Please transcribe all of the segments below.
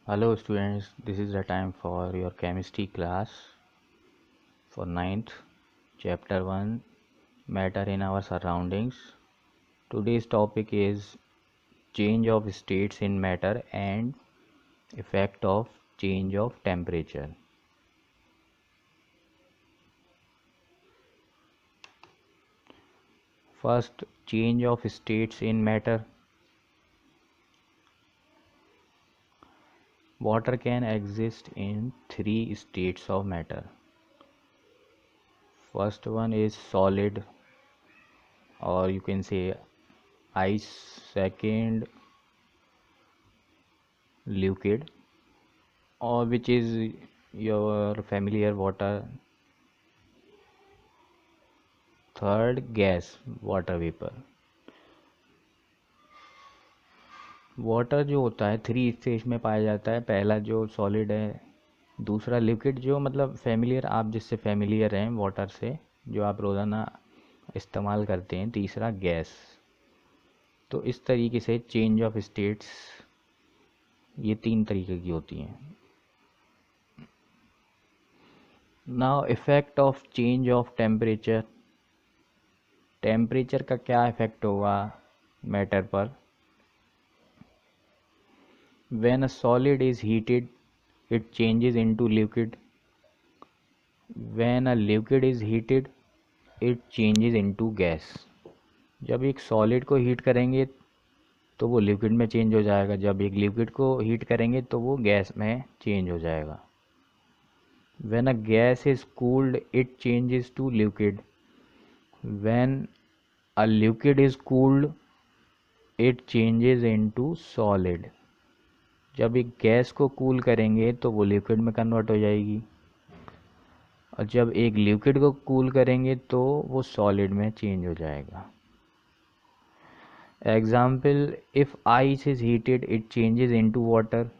Hello students, this is the time for your chemistry class for ninth, chapter 1, matter in our surroundings. Today's topic is change of states in matter and effect of change of temperature. First, change of states in matter. Water can exist in three states of matter. First one is solid, or you can say ice. Second, liquid, or which is your familiar water. Third, gas, water vapour. Water जो होता है three stage में पाया जाता है. पहला जो solid है, दूसरा लिक्विड जो मतलब फेमिलियर, आप जिससे फेमिलियर हैं वाटर से, जो आप रोज़ाना इस्तेमाल करते हैं. तीसरा गैस. तो इस तरीके से चेंज ऑफ स्टेट्स ये तीन तरीके की होती हैं. Now effect of change of temperature. Temperature का क्या इफ़ेक्ट होगा मैटर पर. When a solid is heated, it changes into liquid. When a liquid is heated, it changes into gas. जब एक सॉलिड को हीट करेंगे तो वो लिक्विड में चेंज हो जाएगा. जब एक लिक्विड को हीट करेंगे तो वो गैस में चेंज हो जाएगा. When a gas is cooled, it changes to liquid. When a liquid is cooled, it changes into solid. जब एक गैस को कूल करेंगे तो वो लिक्विड में कन्वर्ट हो जाएगी, और जब एक लिक्विड को कूल करेंगे तो वो सॉलिड में चेंज हो जाएगा. Example, if ice is heated it changes into water.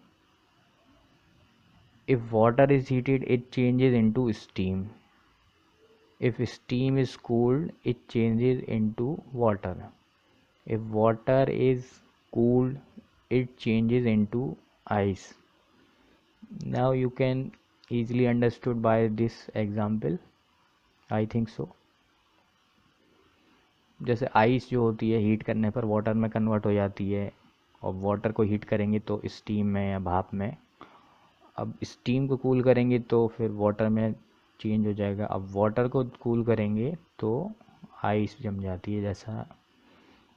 If water is heated it changes into steam. If steam is cooled it changes into water. If water is cooled it changes into ice. Now you can easily understood by this example, I think so. जैसे ice जो होती है heat करने पर water में convert हो जाती है, और वाटर को हीट करेंगे तो स्टीम में या भाप में. अब स्टीम को कूल करेंगे तो फिर वाटर में चेंज हो जाएगा. अब वाटर को कूल करेंगे तो आइस जम जाती है, जैसा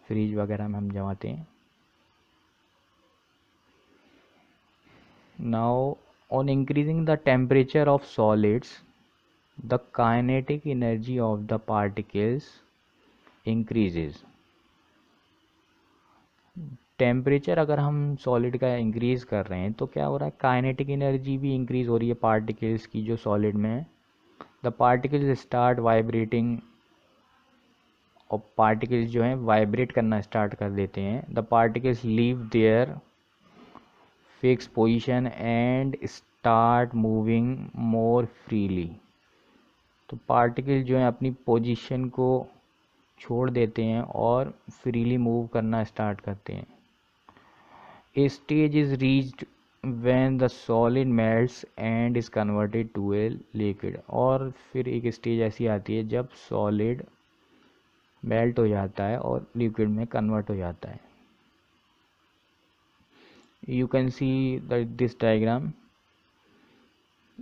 फ्रिज वगैरह में हम जमाते हैं. Now, on increasing the temperature of solids, the kinetic energy of the particles increases. Temperature अगर हम सॉलिड का इंक्रीज कर रहे हैं तो क्या हो रहा है, काइनेटिक एनर्जी भी इंक्रीज हो रही है पार्टिकल्स की जो सॉलिड में है. द पार्टिकल्स स्टार्ट वाइब्रेटिंग, और पार्टिकल्स जो हैं वाइब्रेट करना स्टार्ट कर देते हैं. The particles leave there fix position and start moving more freely. तो पार्टिकल जो हैं अपनी पोजीशन को छोड़ देते हैं और फ्रीली मूव करना स्टार्ट करते हैं. A stage is reached when the solid melts and is converted to a liquid. और फिर एक स्टेज ऐसी आती है जब सॉलिड मेल्ट हो जाता है और लिक्विड में कन्वर्ट हो जाता है. You can see that this diagram,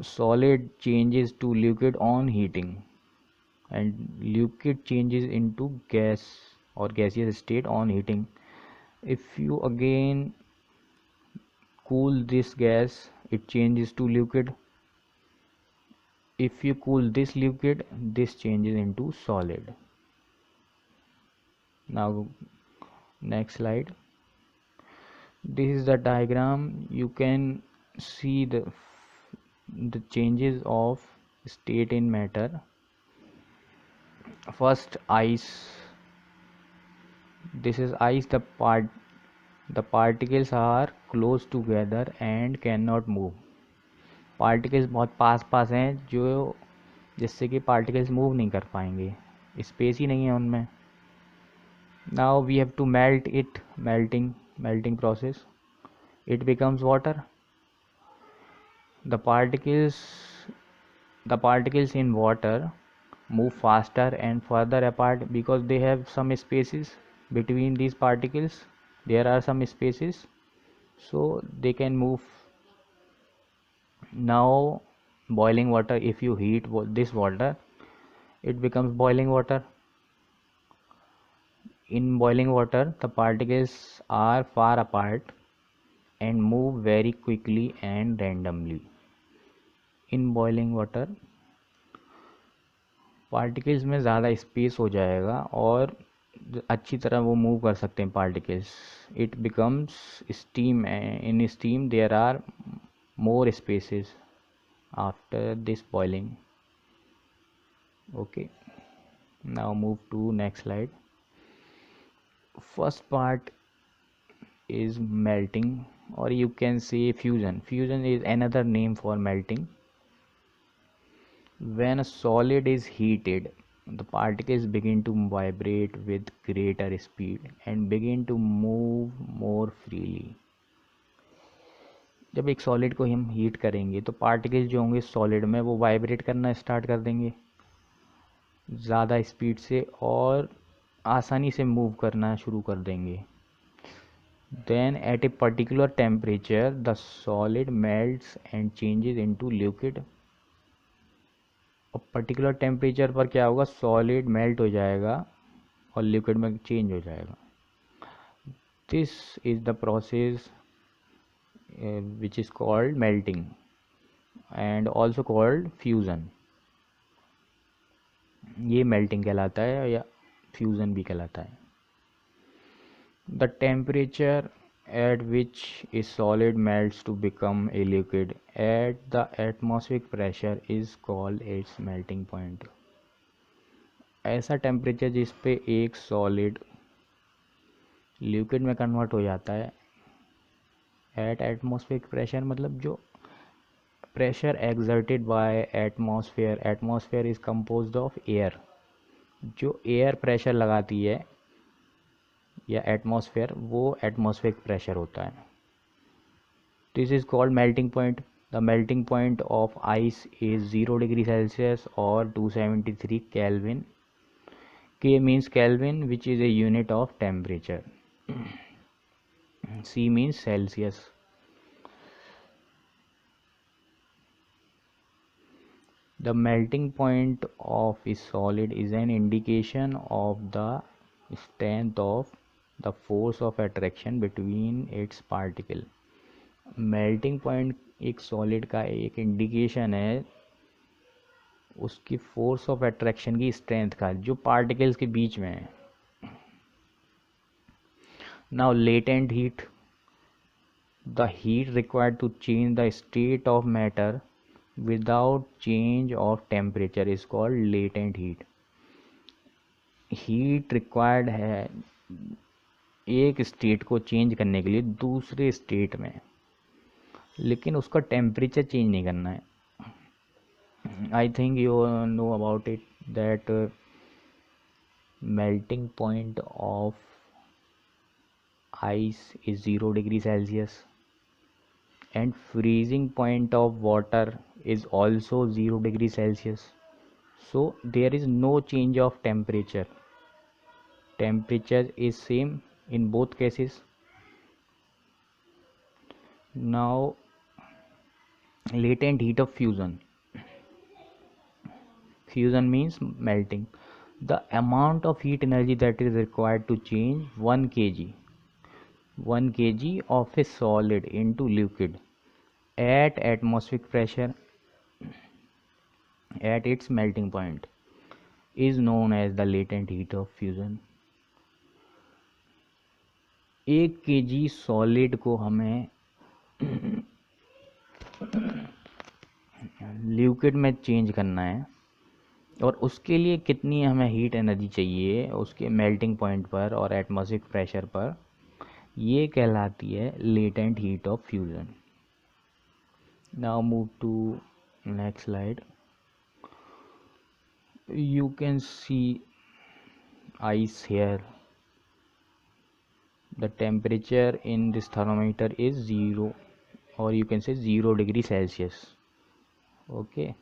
solid changes to liquid on heating and liquid changes into gas or gaseous state on heating. If you again cool this gas, it changes to liquid. If you cool this liquid, this changes into solid. Now next slide. This is the diagram. You can see the changes of state in matter. First, ice. This is ice. The particles are close together and cannot move. Particles बहुत पास पास हैं जो जिससे कि particles move नहीं कर पाएंगे, space ही नहीं है उनमें. Now we have to melt it. Melting process, it becomes water. the particles the particles in water move faster and further apart because they have some spaces between these particles. There are some spaces, so they can move. Now boiling water, if you heat this water, it becomes boiling water. In boiling water, the particles are far apart and move very quickly and randomly. In boiling water, particles में ज़्यादा space हो जाएगा और अच्छी तरह वो move कर सकते हैं particles. It becomes steam. In steam there are more spaces after this boiling. Okay, now move to next slide. First part is melting, or you can say fusion. Fusion is another name for melting. When a solid is heated, the particles begin to vibrate with greater speed and begin to move more freely. जब एक solid को हम heat करेंगे तो particles जो होंगे solid में वो वाइब्रेट करना स्टार्ट कर देंगे ज़्यादा स्पीड से और आसानी से मूव करना शुरू कर देंगे. Then at a particular temperature the solid melts and changes into liquid. और पर्टिकुलर टेम्परेचर पर क्या होगा, सॉलिड मेल्ट हो जाएगा और लिक्विड में चेंज हो जाएगा. This is the process which is called melting and also called fusion. ये melting कहलाता है या fusion भी कहलाता है. The temperature at which a solid melts to become a liquid at the atmospheric pressure is called its melting point. ऐसा temperature जिस पे एक सॉलिड लिक्विड में कन्वर्ट हो जाता है एट एटमॉस्फेरिक प्रेशर, मतलब जो pressure exerted by atmosphere. Atmosphere is composed of air. जो एयर प्रेशर लगाती है या एटमॉस्फेयर, वो एटमॉस्फेरिक प्रेशर होता है. This is called melting point. The melting point of ice is 0 degree Celsius और 273 kelvin. K means Kelvin, which is a unit of temperature. C means Celsius. The melting point of a solid is an indication of the strength of the force of attraction between its particle. Melting point एक solid का एक indication है उसकी force of attraction की strength का जो particles के बीच में है. Now latent heat, the heat required to change the state of matter without change of temperature is called latent heat. Heat required है एक स्टेट को चेंज करने के लिए दूसरे स्टेट में, लेकिन उसका टेम्परेचर चेंज नहीं करना है. I think you know about it that melting point of ice is 0 degree Celsius and freezing point of water is also 0 degree Celsius. So there is no change of temperature. Temperature is same in both cases. Now latent heat of fusion. Fusion means melting. The amount of heat energy that is required to change 1 kg of a solid into liquid at atmospheric pressure at its melting point is known as the latent heat of fusion. 1 kg solid को हमें liquid में change करना है और उसके लिए कितनी हमें हीट एनर्जी चाहिए उसके मेल्टिंग पॉइंट पर और एटमॉस्फेरिक प्रेशर पर, ये कहलाती है latent heat of fusion. Now move to next slide. You can see ice here. The temperature in this thermometer is 0 or you can say 0 degree Celsius. Okay,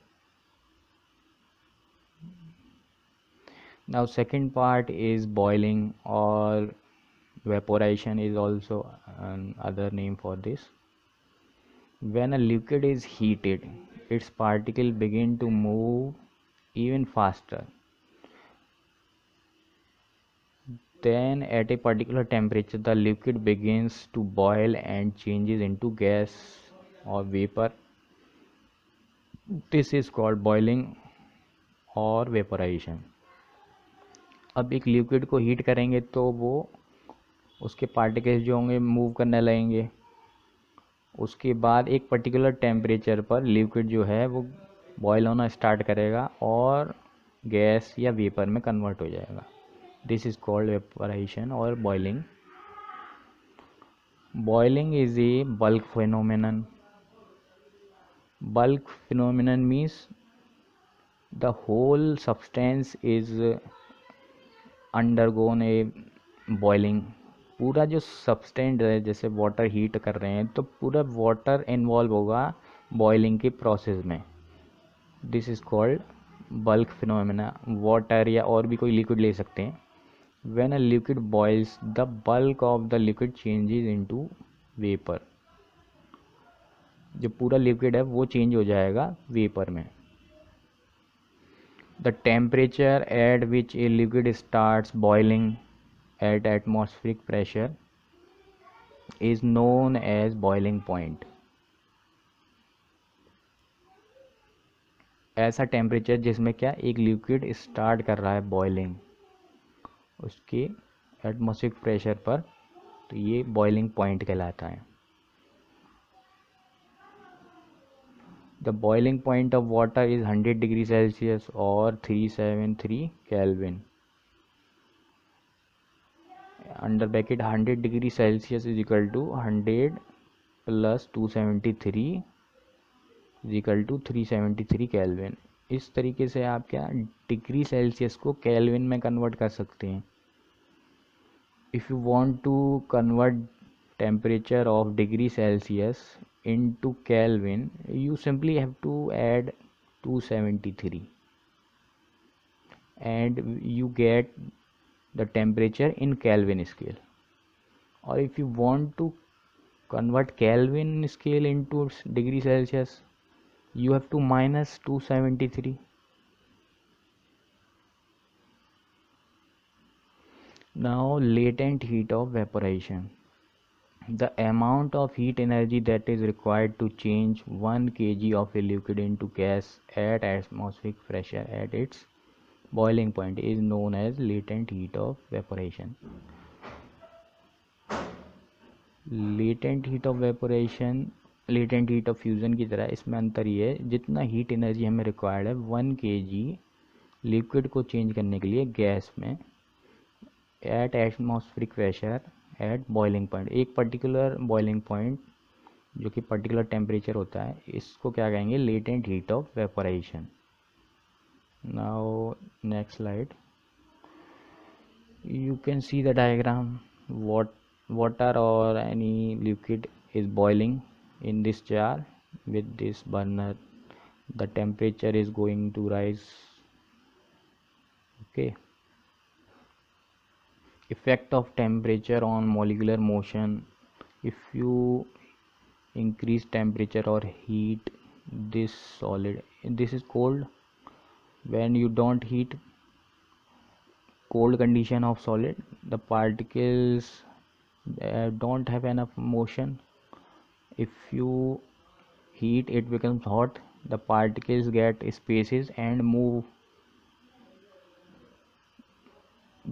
now second part is boiling, or vaporization is also another name for this. When a liquid is heated, its particles begin to move even faster. Then at a particular temperature, the liquid begins to boil and changes into gas or vapor. This is called boiling और vaporisation. अब एक liquid को heat करेंगे तो वो उसके particles जो होंगे मूव करने लगेंगे. उसके बाद एक पर्टिकुलर टेम्परेचर पर लिक्विड जो है वो बॉयल होना स्टार्ट करेगा और गैस या वेपर में कन्वर्ट हो जाएगा. दिस इज कॉल्ड वेपोराइजेशन और boiling. Boiling is a bulk phenomenon. Bulk phenomenon means the whole substance is undergone a boiling. पूरा जो सब्सटेंस है, जैसे वाटर हीट कर रहे हैं तो पूरा वाटर इन्वॉल्व होगा बॉइलिंग के प्रोसेस में. This is called bulk phenomena. Water या और भी कोई लिक्विड ले सकते हैं. When a liquid boils the bulk of the liquid changes into vapour. जो पूरा लिक्विड है वो चेंज हो जाएगा वेपर में. The temperature at which a liquid starts boiling at atmospheric pressure is known as boiling point. ऐसा temperature जिसमें क्या एक लिक्विड स्टार्ट कर रहा है बॉइलिंग उसके एटमॉस्फेरिक प्रेशर पर, तो ये बॉइलिंग पॉइंट कहलाता है. The boiling point of water is 100 degree Celsius or 373 Kelvin. Under bracket 100 degree Celsius is equal to 100 plus 273 is equal to 373 Kelvin. इस तरीके से आप क्या डिग्री सेल्सियस को केल्विन में कन्वर्ट कर सकते हैं. If you want to convert temperature of degree Celsius into Kelvin, you simply have to add 273 and you get the temperature in Kelvin scale. Or if you want to convert Kelvin scale into degree Celsius, you have to minus 273. Now latent heat of vaporization. The amount of heat energy that is required to change 1 kg of a liquid into gas at atmospheric pressure at its boiling point is known as latent heat of vaporization. Latent heat of vaporization, latent heat of fusion की तरह इसमें अंतर ये है, जितना heat energy हमें required है 1 kg liquid को चेंज करने के लिए गैस में at atmospheric pressure at boiling point. एक पर्टिकुलर बॉइलिंग पॉइंट जो कि पर्टिकुलर टेम्परेचर होता है, इसको क्या कहेंगे, latent heat of vaporisation. Now next slide, you can see the diagram. Water or any liquid is boiling in this jar with this burner. The temperature is going to rise. Okay. Effect of temperature on molecular motion. If you increase temperature or heat this solid, this is cold. When you don't heat cold condition of solid, the particles don't have enough motion. If you heat, it becomes hot, the particles get spaces and move.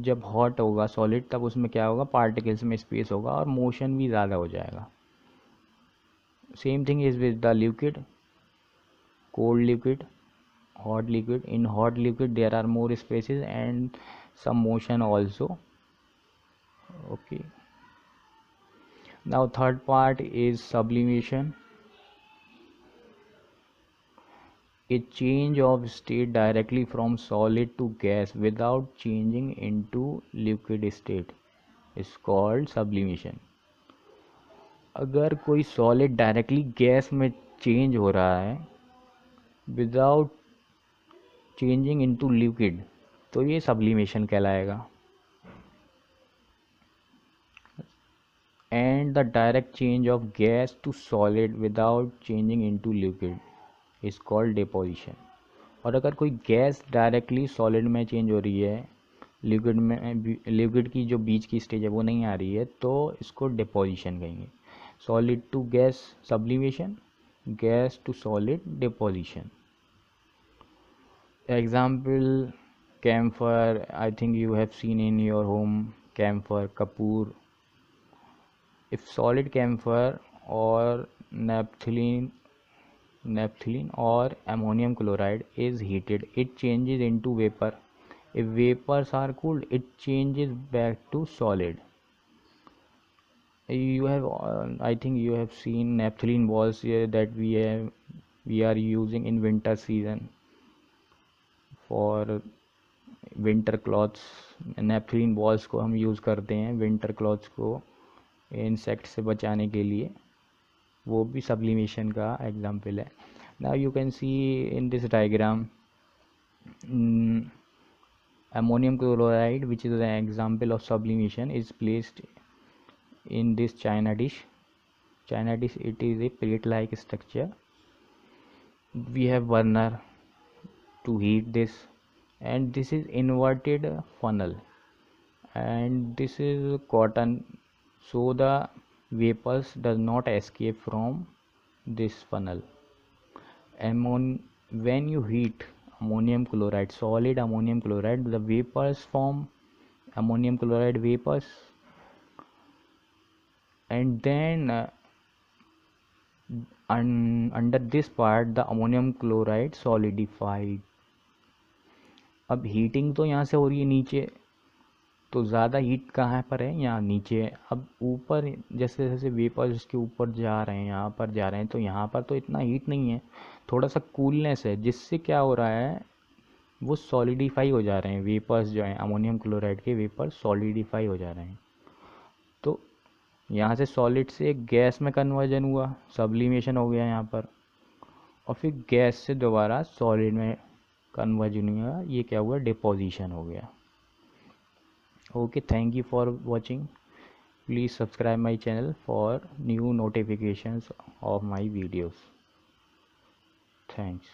जब hot होगा solid तब उसमें क्या होगा, particles में space होगा और motion भी ज़्यादा हो जाएगा. Same thing is with the liquid. Cold liquid, hot liquid. In hot liquid there are more spaces and some motion also. Okay, now third part is sublimation. A change of state directly from solid to gas without changing into liquid state is called sublimation. अगर कोई solid directly gas में change हो रहा है without changing into liquid तो ये sublimation कहलाएगा। And the direct change of gas to solid without changing into liquid is called deposition. और अगर कोई गैस डायरेक्टली सॉलिड में चेंज हो रही है, लिक्विड की जो बीच की स्टेज है वो नहीं आ रही है, तो इसको डिपोजिशन कहेंगे। Solid to gas sublimation, gas to solid deposition. Example camphor, I think you have seen in your home camphor, kapoor. If solid camphor or naphthalene or ammonium chloride is heated, it changes into vapor. If vapors are cooled, it changes back to solid. You have I think you have seen naphthalene balls here that we are using in winter season for winter clothes. Naphthalene balls को हम use करते हैं winter clothes को insect से बचाने के लिए, वो भी सब्लिमेशन का एग्जाम्पल है। Now you can C in this diagram ammonium chloride, which is an example of sublimation, is placed in this china dish. It is a plate like structure. We have burner to heat this, and this is inverted funnel, and this is cotton, so the vapors does not escape from this funnel. When you heat ammonium chloride, solid ammonium chloride, the vapors form ammonium chloride vapors, and then under this part the ammonium chloride solidified. अब heating तो यहाँ से हो रही है नीचे, तो ज़्यादा हीट कहाँ पर है, यहाँ नीचे है। अब ऊपर जैसे जैसे वेपर्स इसके ऊपर जा रहे हैं, यहाँ पर जा रहे हैं, तो यहाँ पर तो इतना हीट नहीं है, थोड़ा सा कूलनेस है, जिससे क्या हो रहा है वो सॉलिडिफाई हो जा रहे हैं। वेपर्स जो हैं अमोनियम क्लोराइड के वेपर्स सॉलिडिफाई हो जा रहे हैं। तो यहाँ से सॉलिड से गैस में कन्वर्जन हुआ, सब्लिमेशन हो गया यहाँ पर, और फिर गैस से दोबारा सॉलिड में कन्वर्जन हुआ, ये क्या हुआ, डिपोजिशन हो गया। Okay, thank you for watching. Please subscribe my channel for new notifications of my videos. Thanks.